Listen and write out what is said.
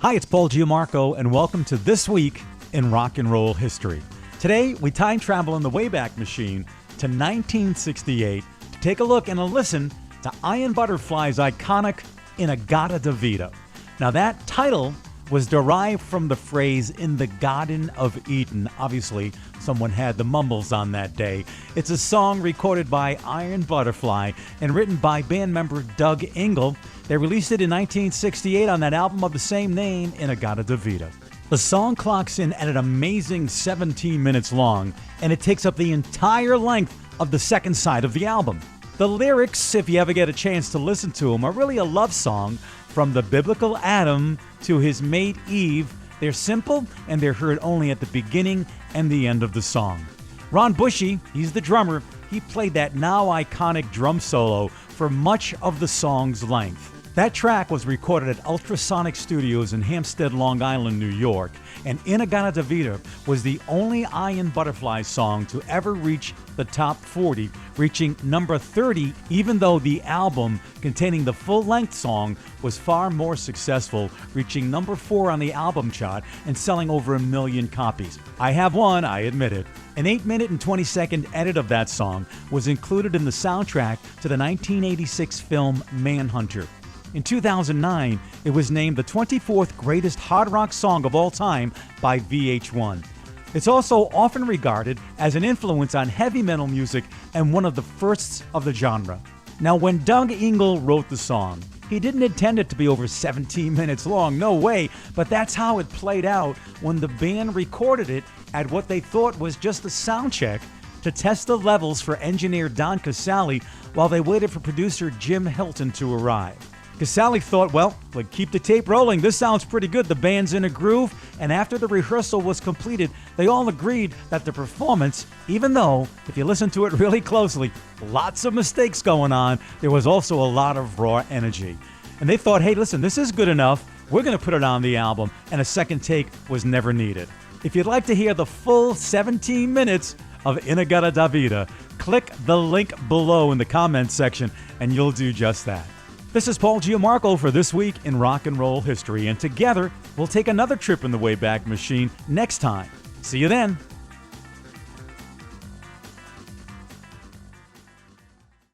Hi, it's Paul Giammarco, and welcome to This Week in Rock and Roll History. Today, we time travel in the Wayback Machine to 1968 to take a look and a listen to Iron Butterfly's iconic In-A-Gadda-Da-Vida. Now, that title was derived from the phrase "in the Garden of Eden." Obviously, someone had the mumbles on that day. It's a song recorded by Iron Butterfly and written by band member Doug Ingle. They released it in 1968 on that album of the same name, In-A-Gadda-Da-Vida. The song clocks in at an amazing 17 minutes long, and it takes up the entire length of the second side of the album. The lyrics, if you ever get a chance to listen to them, are really a love song from the biblical Adam to his mate Eve. They're simple, and they're heard only at the beginning and the end of the song. Ron Bushy, he's the drummer, he played that now iconic drum solo for much of the song's length. That track was recorded at Ultrasonic Studios in Hampstead, Long Island, New York, and In-A-Gadda-Da-Vida was the only Iron Butterfly song to ever reach the top 40, reaching number 30, even though the album containing the full-length song was far more successful, reaching number 4 on the album chart and selling over 1 million copies. I have one, I admit it. An 8-minute and 20-second edit of that song was included in the soundtrack to the 1986 film Manhunter. In 2009, it was named the 24th greatest hard rock song of all time by VH1. It's also often regarded as an influence on heavy metal music and one of the firsts of the genre. Now, when Doug Ingle wrote the song, he didn't intend it to be over 17 minutes long, no way, but that's how it played out when the band recorded it at what they thought was just a sound check to test the levels for engineer Don Casale while they waited for producer Jim Hilton to arrive. Casale thought, well, keep the tape rolling. This sounds pretty good. The band's in a groove. And after the rehearsal was completed, they all agreed that the performance, even though, if you listen to it really closely, lots of mistakes going on, there was also a lot of raw energy. And they thought, hey, listen, this is good enough. We're going to put it on the album. And a second take was never needed. If you'd like to hear the full 17 minutes of In-A-Gadda-Da-Vida, click the link below in the comments section, and you'll do just that. This is Paul Giammarco for This Week in Rock and Roll History, and together we'll take another trip in the Wayback Machine next time. See you then.